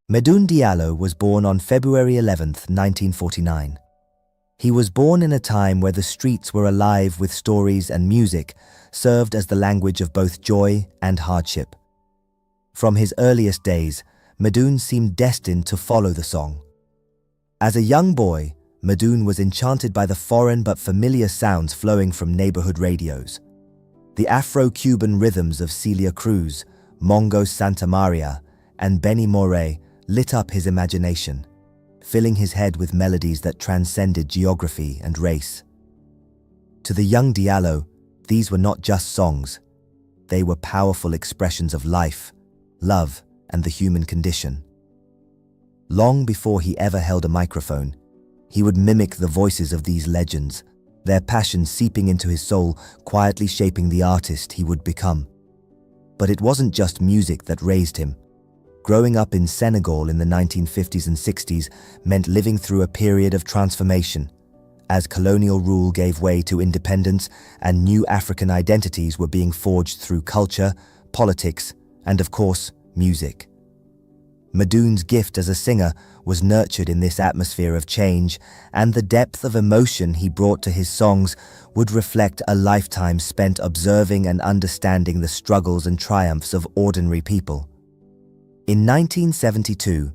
Medoune Diallo was born on February 11, 1949. He was born in a time where the streets were alive with stories and music served as the language of both joy and hardship. From his earliest days, Medoune seemed destined to follow the song. As a young boy, Medoune was enchanted by the foreign but familiar sounds flowing from neighborhood radios. The Afro-Cuban rhythms of Celia Cruz, Mongo Santa Maria, and Benny Moré lit up his imagination, filling his head with melodies that transcended geography and race. To the young Diallo, these were not just songs. They were powerful expressions of life, love, and the human condition. Long before he ever held a microphone, he would mimic the voices of these legends, their passion seeping into his soul, quietly shaping the artist he would become. But it wasn't just music that raised him. Growing up in Senegal in the 1950s and 60s meant living through a period of transformation, as colonial rule gave way to independence and new African identities were being forged through culture, politics, and of course, music. Medoune's gift as a singer was nurtured in this atmosphere of change, and the depth of emotion he brought to his songs would reflect a lifetime spent observing and understanding the struggles and triumphs of ordinary people. In 1972,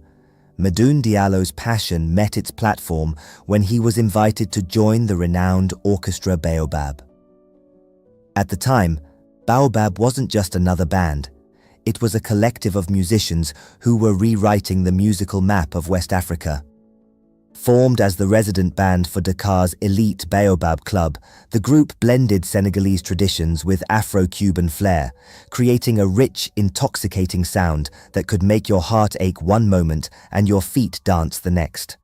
Medoune Diallo's passion met its platform when he was invited to join the renowned Orchestra Baobab. At the time, Baobab wasn't just another band. It was a collective of musicians who were rewriting the musical map of West Africa. Formed as the resident band for Dakar's elite Baobab Club, the group blended Senegalese traditions with Afro-Cuban flair, creating a rich, intoxicating sound that could make your heart ache one moment and your feet dance the next.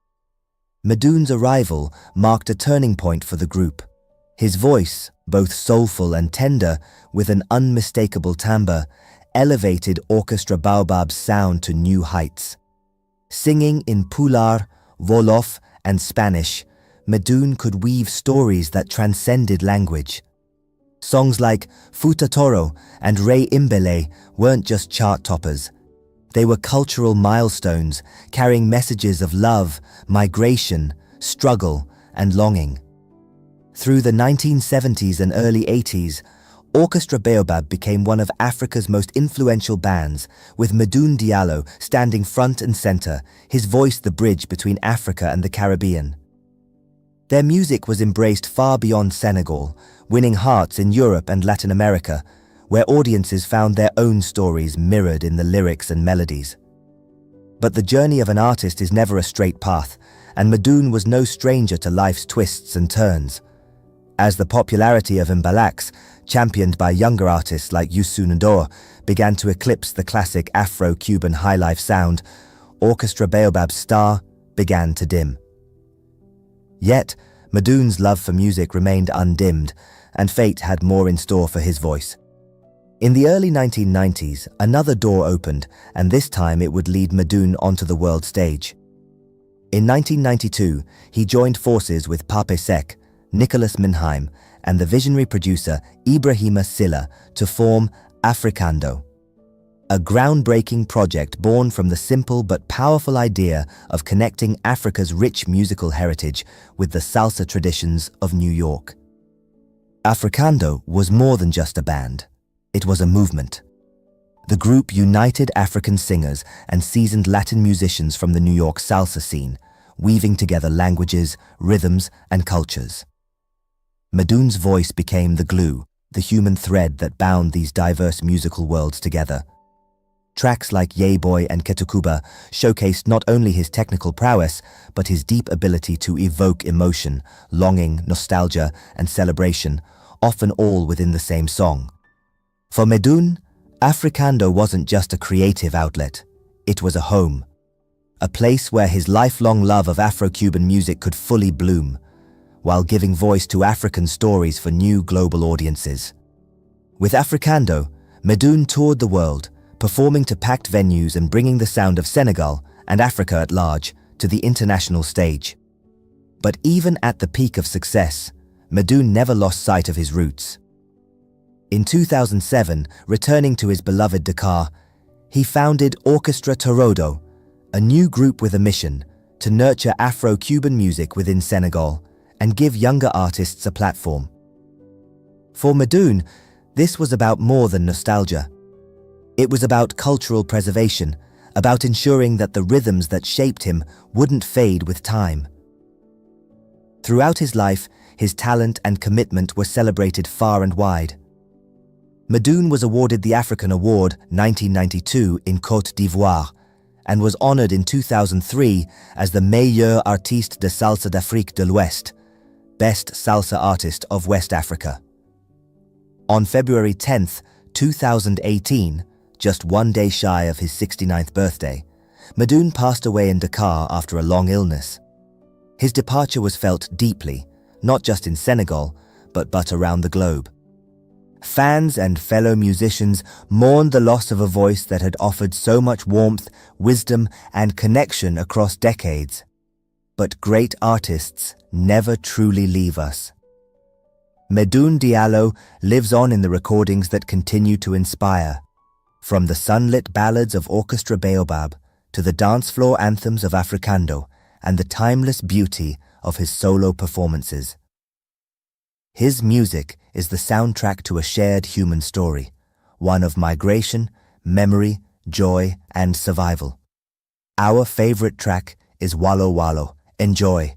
Medoune's arrival marked a turning point for the group. His voice, both soulful and tender, with an unmistakable timbre, elevated Orchestra Baobab's sound to new heights. Singing in Pulaar, Wolof, and Spanish, Medoune could weave stories that transcended language. Songs like Futa Toro and Ray Imbele weren't just chart toppers. They were cultural milestones, carrying messages of love, migration, struggle, and longing. Through the 1970s and early 80s, Orchestra Baobab became one of Africa's most influential bands, with Medoune Diallo standing front and center, his voice the bridge between Africa and the Caribbean. Their music was embraced far beyond Senegal, winning hearts in Europe and Latin America, where audiences found their own stories mirrored in the lyrics and melodies. But the journey of an artist is never a straight path, and Medoune was no stranger to life's twists and turns. As the popularity of Mbalax, championed by younger artists like Youssou N'Dour, began to eclipse the classic Afro-Cuban highlife sound, Orchestra Baobab's star began to dim. Yet, Medoune's love for music remained undimmed, and fate had more in store for his voice. In the early 1990s, another door opened, and this time it would lead Medoune onto the world stage. In 1992, he joined forces with Pape Seck, Nicholas Minheim, and the visionary producer Ibrahima Silla to form Africando, a groundbreaking project born from the simple but powerful idea of connecting Africa's rich musical heritage with the salsa traditions of New York. Africando was more than just a band. It was a movement. The group united African singers and seasoned Latin musicians from the New York salsa scene, weaving together languages, rhythms, and cultures. Medoune's voice became the glue, the human thread that bound these diverse musical worlds together. Tracks like Ye Boy and Ketukuba showcased not only his technical prowess, but his deep ability to evoke emotion, longing, nostalgia, and celebration, often all within the same song. For Medoune, Africando wasn't just a creative outlet, it was a home. A place where his lifelong love of Afro-Cuban music could fully bloom, while giving voice to African stories for new global audiences. With Africando, Medoune toured the world, performing to packed venues and bringing the sound of Senegal and Africa at large to the international stage. But even at the peak of success, Medoune never lost sight of his roots. In 2007, returning to his beloved Dakar, he founded Orchestra Torodo, a new group with a mission to nurture Afro-Cuban music within Senegal and give younger artists a platform. For Medoune, this was about more than nostalgia. It was about cultural preservation, about ensuring that the rhythms that shaped him wouldn't fade with time. Throughout his life, his talent and commitment were celebrated far and wide. Medoune was awarded the African Award 1992 in Côte d'Ivoire and was honored in 2003 as the Meilleur Artiste de Salsa d'Afrique de l'Ouest, Best Salsa Artist of West Africa. On February 10, 2018, just one day shy of his 69th birthday, Medoune passed away in Dakar after a long illness. His departure was felt deeply, not just in Senegal, but around the globe. Fans and fellow musicians mourned the loss of a voice that had offered so much warmth, wisdom, and connection across decades. But great artists never truly leave us. Medoune Diallo lives on in the recordings that continue to inspire. From the sunlit ballads of Orchestra baobab to the dance floor anthems of africando and the timeless beauty of his solo performances. His music is the soundtrack to a shared human story, one of migration, memory, joy, and survival. Our favorite track is Walo Walo. Enjoy.